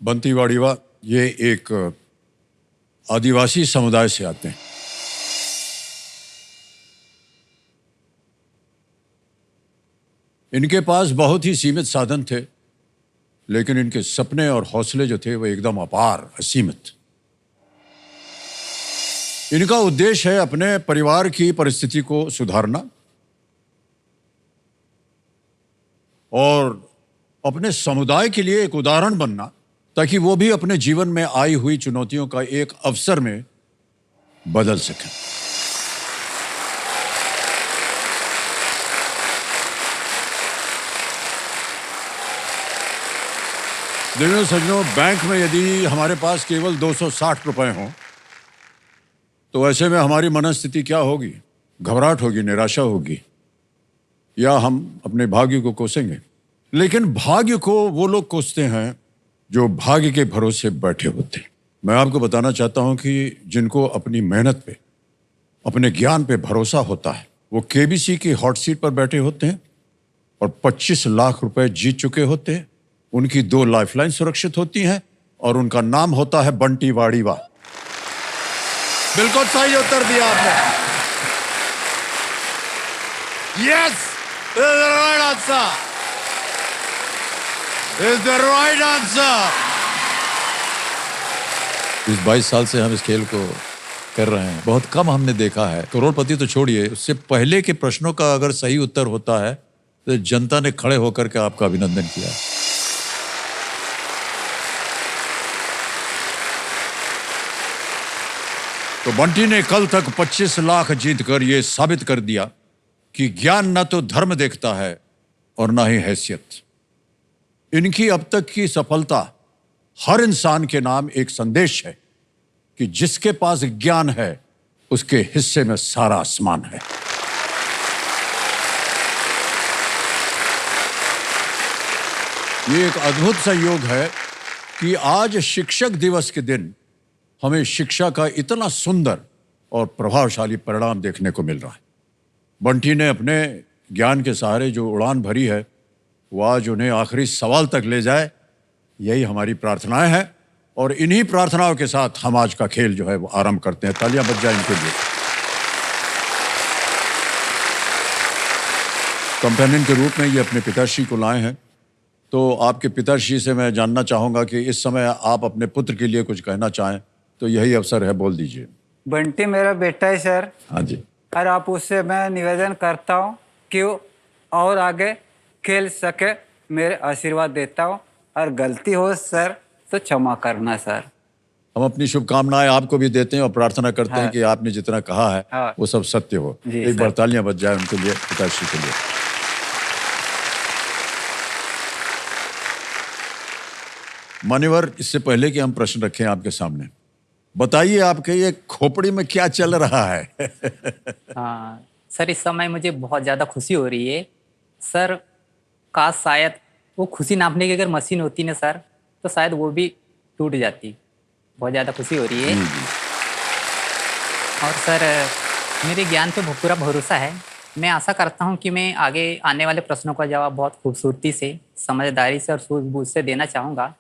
बंटी वाड़ीवा ये एक आदिवासी समुदाय से आते हैं। इनके पास बहुत ही सीमित साधन थे, लेकिन इनके सपने और हौसले जो थे वो एकदम अपार, असीमित। इनका उद्देश्य है अपने परिवार की परिस्थिति को सुधारना और अपने समुदाय के लिए एक उदाहरण बनना, ताकि वो भी अपने जीवन में आई हुई चुनौतियों का एक अवसर में बदल सकें। देखो सज्जनों, बैंक में यदि हमारे पास केवल 260 रुपए हों तो ऐसे में हमारी मनस्थिति क्या होगी? घबराहट होगी, निराशा होगी, या हम अपने भाग्य को कोसेंगे। लेकिन भाग्य को वो लोग कोसते हैं जो भाग्य के भरोसे बैठे होते हैं। मैं आपको बताना चाहता हूं कि जिनको अपनी मेहनत पे, अपने ज्ञान पे भरोसा होता है, वो केबीसी की हॉट सीट पर बैठे होते हैं और 25 लाख रुपए जीत चुके होते हैं। उनकी 2 लाइफलाइन सुरक्षित होती हैं और उनका नाम होता है बंटी वाड़ीवा। बिल्कुल सही उत्तर दिया आपने। Yes, is the right answer, is the right answer. इस 22 साल से हम इस खेल को कर रहे हैं, बहुत कम हमने देखा है। करोड़पति तो छोड़िए, उससे पहले के प्रश्नों का अगर सही उत्तर होता है तो जनता ने खड़े होकर के आपका अभिनंदन किया। तो बंटी ने कल तक 25 लाख जीतकर यह साबित कर दिया कि ज्ञान न तो धर्म देखता है और न ही हैसियत। इनकी अब तक की सफलता हर इंसान के नाम एक संदेश है कि जिसके पास ज्ञान है उसके हिस्से में सारा आसमान है। ये एक अद्भुत संयोग है कि आज शिक्षक दिवस के दिन हमें शिक्षा का इतना सुंदर और प्रभावशाली परिणाम देखने को मिल रहा है। बंटी ने अपने ज्ञान के सहारे जो उड़ान भरी है वो आज उन्हें आखिरी सवाल तक ले जाए, यही हमारी प्रार्थनाएं हैं। और इन्हीं प्रार्थनाओं के साथ हम आज का खेल जो है वो आरंभ करते हैं। तालियां बज जाए इनके लिए। कंपेनियन के रूप में ये अपने पिताश्री को लाए हैं, तो आपके पिताश्री से मैं जानना चाहूंगा कि इस समय आप अपने पुत्र के लिए कुछ कहना चाहें तो यही अवसर है, बोल दीजिए। बंटी मेरा बेटा है सर। हाँ जी। और आप उससे मैं निवेदन करता हूँ कि वो और आगे खेल सके, मेरे आशीर्वाद देता हूँ। और गलती हो सर तो क्षमा करना सर। हम अपनी शुभकामनाएं आपको भी देते हैं और प्रार्थना करते हैं कि आपने जितना कहा है वो सब सत्य हो। एक बार तालियां बज जाए उनके लिए, पिताश्री के लिए। मान्यवर, इससे पहले कि हम प्रश्न रखें आपके सामने, बताइए आपके ये खोपड़ी में क्या चल रहा है? हाँ सर, इस समय मुझे बहुत ज़्यादा खुशी हो रही है सर। काश शायद वो खुशी नापने की अगर मशीन होती ना सर, तो शायद वो भी टूट जाती। बहुत ज़्यादा खुशी हो रही है। और सर मेरे ज्ञान पे पूरा भरोसा है। मैं आशा करता हूँ कि मैं आगे आने वाले प्रश्नों का जवाब बहुत खूबसूरती से, समझदारी से और सूझबूझ से देना चाहूँगा।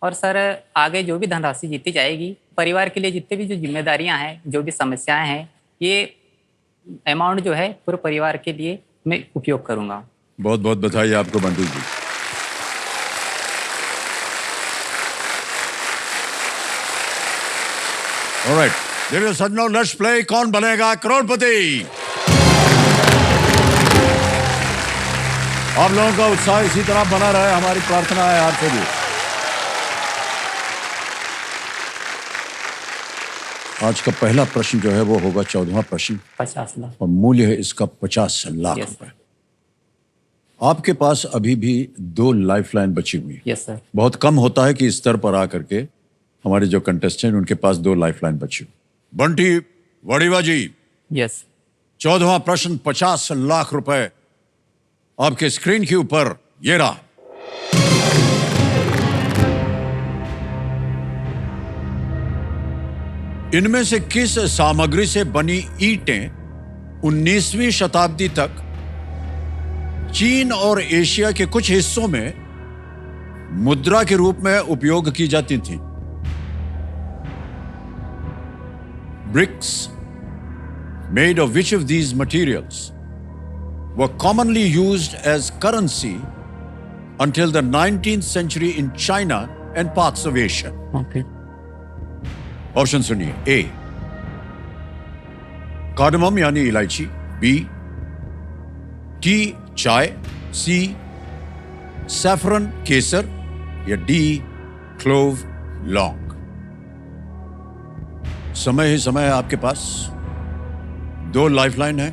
और सर आगे जो भी धनराशि जीती जाएगी, परिवार के लिए जितने भी जो जिम्मेदारियां हैं, जो भी समस्याएं हैं, ये अमाउंट जो है पूरे परिवार के लिए मैं उपयोग करूंगा। बहुत बहुत बधाई आपको बंटी जी। ऑलराइट, देखिए सज्जनों, लेट्स प्ले कौन बनेगा करोड़पति। आप लोगों का उत्साह इसी तरह बना रहे, हमारी प्रार्थना है आपसे भी। आज का पहला प्रश्न जो है वो होगा 14वां प्रश्न। 50 लाख और मूल्य है इसका 50 लाख रुपए। आपके पास अभी भी 2 लाइफलाइन बची हुई है। Yes sir. बहुत कम होता है कि इस स्तर पर आकर के हमारे जो कंटेस्टेंट उनके पास 2 लाइफलाइन बची हुई। बंटी वाड़ीवा जी, यस, 14वां प्रश्न 50 लाख रुपए आपके स्क्रीन के ऊपर ये रहा। इनमें से किस सामग्री से बनी ईंटें 19वीं शताब्दी तक चीन और एशिया के कुछ हिस्सों में मुद्रा के रूप में उपयोग की जाती थी। Bricks made of which of these materials were commonly used as currency until the 19th century in China and parts of Asia? Okay option सुनिए। ए कार्डमम यानी इलायची, बी टी चाय, सी सैफरन केसर, या डी क्लोव लौंग। समय ही समय है आपके पास, 2 लाइफलाइन है,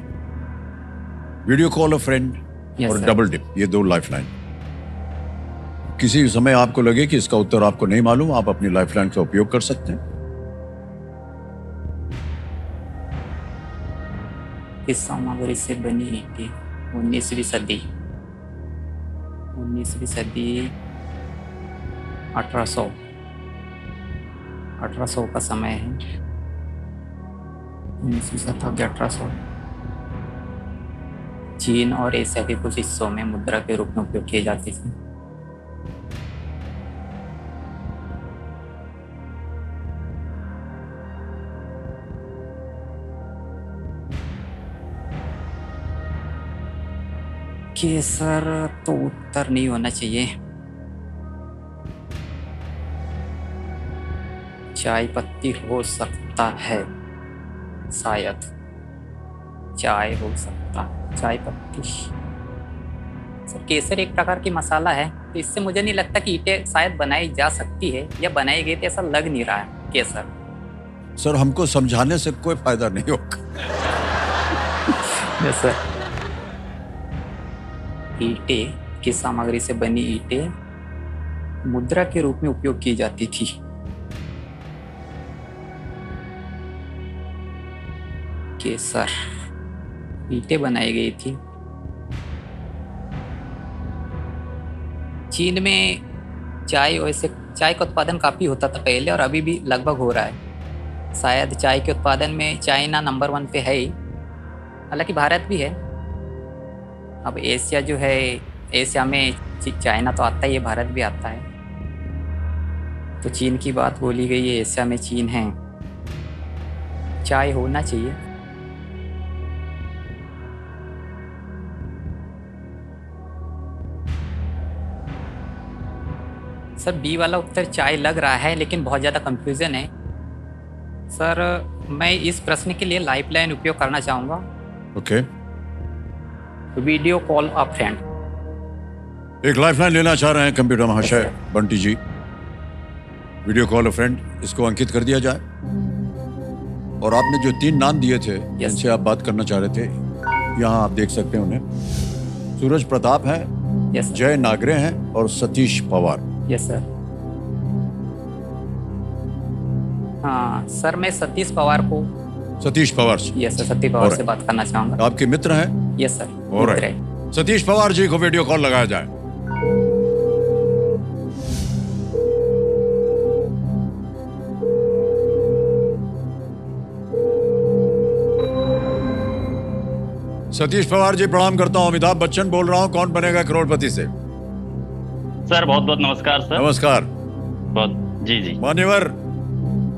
वीडियो कॉल अ फ्रेंड Yes, और sir. डबल डिप, ये 2 लाइफलाइन। किसी भी समय आपको लगे कि इसका उत्तर आपको नहीं मालूम, आप अपनी लाइफलाइन का उपयोग कर सकते हैं। किस सामग्री से बनी ईंटें 19वीं सदी 1800 का समय है। 19वीं शताब्दी 1800। चीन और एशिया के कुछ हिस्सों में मुद्रा के रूप में उपयोग किए जाते थे। केसर तो उत्तर नहीं होना चाहिए। चाय पत्ती हो सकता है, शायद चाय हो सकता है, चाय पत्ती। सर केसर एक प्रकार की मसाला है, तो इससे मुझे नहीं लगता कि ईंटें शायद बनाई जा सकती है या बनाई गई, तो ऐसा लग नहीं रहा है केसर। सर हमको समझाने से कोई फायदा नहीं होगा। Yes sir. ईंटें, किस सामग्री से बनी ईंटें मुद्रा के रूप में उपयोग की जाती थी? केसर, ईंटें बनाई गई थी। चीन में वैसे चाय का उत्पादन काफ़ी होता था पहले, और अभी भी लगभग हो रहा है। शायद चाय के उत्पादन में चाइना नंबर 1 पे है ही, हालांकि भारत भी है। अब एशिया जो है, एशिया में चाइना तो आता ही है, भारत भी आता है। तो चीन की बात बोली गई है, एशिया में चीन है, चाय होना चाहिए। सर बी वाला उत्तर चाय लग रहा है, लेकिन बहुत ज़्यादा कंफ्यूजन है। सर मैं इस प्रश्न के लिए लाइफलाइन उपयोग करना चाहूँगा। ओके, वीडियो कॉल अ फ्रेंड। एक लाइफलाइन लेना चाह रहे हैं कंप्यूटर महाशय बंटी जी। वीडियो कॉल अ फ्रेंड, इसको अंकित कर दिया जाए। और आपने जो 3 नाम दिए थे जिनसे आप बात करना चाह रहे थे, यहाँ आप देख सकते हैं उन्हें। सूरज प्रताप है, यस जय नागरे हैं और सतीश पवार। Yes sir. हाँ सर, मैं सतीश पवार से। यस सर, सतीश पवार से बात करना चाहूँगा। आपके मित्र हैं? यस सर, और मित्र है। सतीश पवार जी को वीडियो कॉल लगाया जाए। सतीश पवार जी प्रणाम करता हूं। अमिताभ बच्चन बोल रहा हूं, कौन बनेगा करोड़पति से। सर बहुत बहुत नमस्कार सर। नमस्कार। बहुत जी जी। मान्यवर,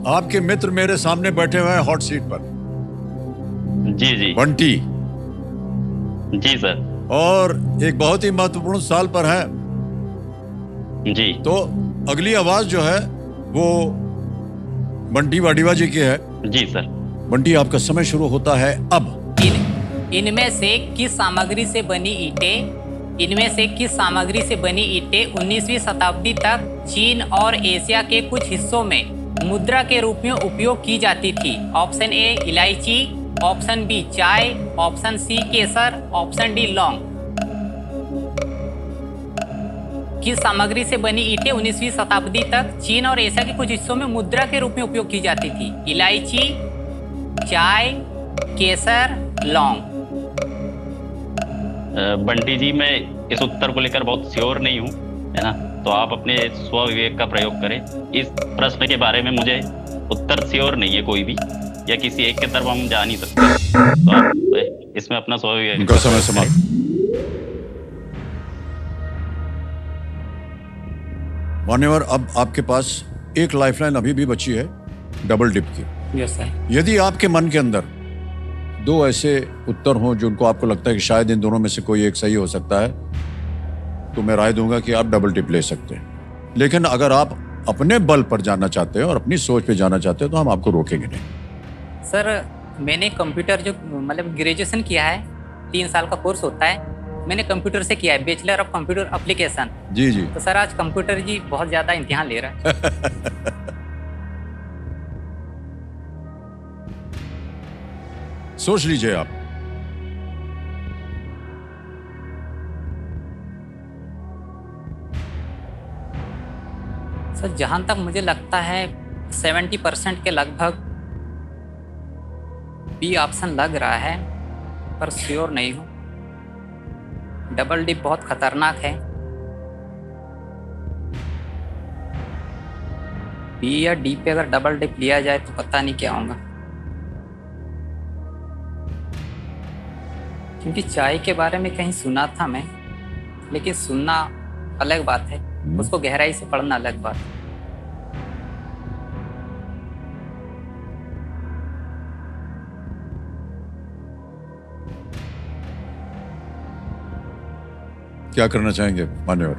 आपके मित्र मेरे सामने बैठे हुए हैं हॉट सीट पर, जी जी बंटी, जी सर। और एक बहुत ही महत्वपूर्ण साल पर है। जी तो अगली आवाज जो है वो बंटी वाडिवा जी की है। जी सर। बंटी, आपका समय शुरू होता है अब। इनमें से किस सामग्री से बनी ईंटें 19वीं शताब्दी तक चीन और एशिया के कुछ हिस्सों में मुद्रा के रूप में उपयोग की जाती थी? ऑप्शन ए इलायची, ऑप्शन बी चाय, ऑप्शन सी केसर, ऑप्शन डी लौंग। किस सामग्री से बनी ईंटें 19वीं शताब्दी तक चीन और एशिया के कुछ हिस्सों में मुद्रा के रूप में उपयोग की जाती थी? इलायची, चाय, केसर, लौंग। बंटी जी, मैं इस उत्तर को लेकर बहुत श्योर नहीं हूँ, है ना, तो आप अपने स्व विवेक का प्रयोग करें। इस प्रश्न के बारे में मुझे उत्तर श्योर नहीं है कोई भी, या किसी एक की तरफ हम जा नहीं सकते, तो आप इसमें अपना स्व विवेक। उनका समय समाप्त। मान्यवर, अब आपके पास एक लाइफलाइन अभी भी बची है, डबल डिप की। Yes sir. यदि आपके मन के अंदर दो ऐसे उत्तर हों जो उनको आपको लगता है कि शायद इन दोनों में से कोई एक सही हो सकता है, तो मैं राय दूंगा कि आप डबल डिप ले सकते हैं। लेकिन अगर आप अपने बल पर जाना चाहते हैं और अपनी सोच पे जाना चाहते हैं तो हम आपको रोकेंगे नहीं। सर मैंने कंप्यूटर जो मतलब ग्रेजुएशन किया है, 3 साल का कोर्स होता है, मैंने कंप्यूटर से किया है, बैचलर ऑफ कंप्यूटर एप्लीकेशन। जी जी। तो सर आज कंप्यूटर जी बहुत ज़्यादा इम्तिहान ले रहा है। सोच लीजिए आप। सर जहाँ तक मुझे लगता है 70% के लगभग बी ऑप्शन लग रहा है, पर श्योर नहीं हूँ। डबल डिप बहुत खतरनाक है। बी या डी पे अगर डबल डिप लिया जाए तो पता नहीं क्या होगा, क्योंकि चाय के बारे में कहीं सुना था मैं, लेकिन सुनना अलग बात है, उसको गहराई से पढ़ना अलग बात है। क्या करना चाहेंगे मान्यवर?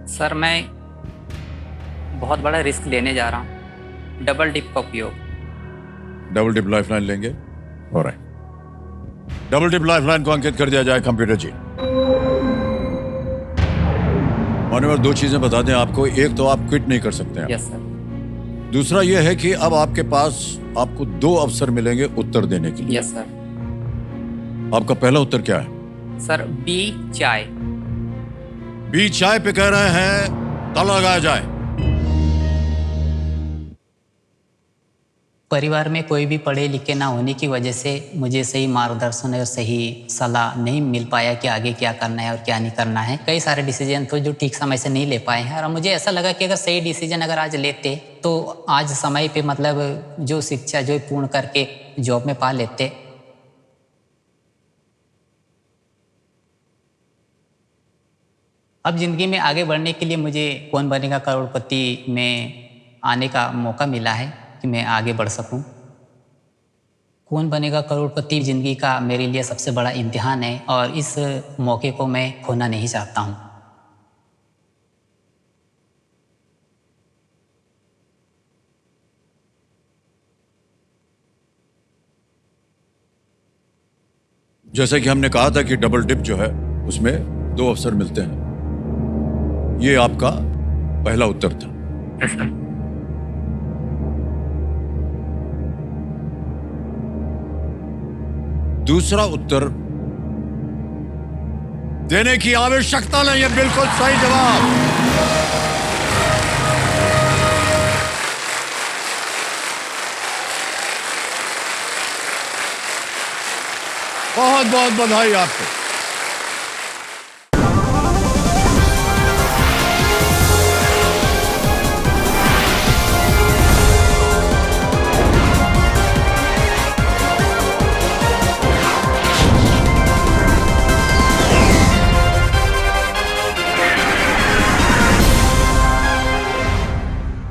सर मैं बहुत बड़ा रिस्क लेने जा रहा हूँ, डबल डिप का उपयोग। डबल डिप लाइफलाइन लेंगे? ऑलराइट, डबल डिप लाइफलाइन को अंकित कर दिया जाए कंप्यूटर जी। मान्यवर, दो चीजें बता दें आपको। एक तो आप क्विट नहीं कर सकते हैं। Yes sir. दूसरा यह है कि अब आपके पास आपको 2 अवसर मिलेंगे उत्तर देने के लिए। Yes sir. आपका पहला उत्तर क्या है? सर बी चाय। बी चाय पे कह रहे हैं, ताला लगाया जाए। परिवार में कोई भी पढ़े लिखे ना होने की वजह से मुझे सही मार्गदर्शन और सही सलाह नहीं मिल पाया कि आगे क्या करना है और क्या नहीं करना है। कई सारे डिसीजन तो जो ठीक समय से नहीं ले पाए हैं, और मुझे ऐसा लगा कि अगर सही डिसीजन अगर आज लेते तो आज समय पे मतलब जो शिक्षा जो पूर्ण करके जॉब में पा लेते। अब ज़िंदगी में आगे बढ़ने के लिए मुझे कौन बनेगा करोड़पति में आने का मौका मिला है कि मैं आगे बढ़ सकूं। कौन बनेगा करोड़पति ज़िंदगी का मेरे लिए सबसे बड़ा इम्तिहान है, और इस मौके को मैं खोना नहीं चाहता हूं। जैसे कि हमने कहा था कि डबल डिप जो है उसमें 2 अवसर मिलते हैं। ये आपका पहला उत्तर था। दूसरा उत्तर देने की आवश्यकता नहीं है, बिल्कुल सही जवाब। बहुत बहुत बधाई आपको।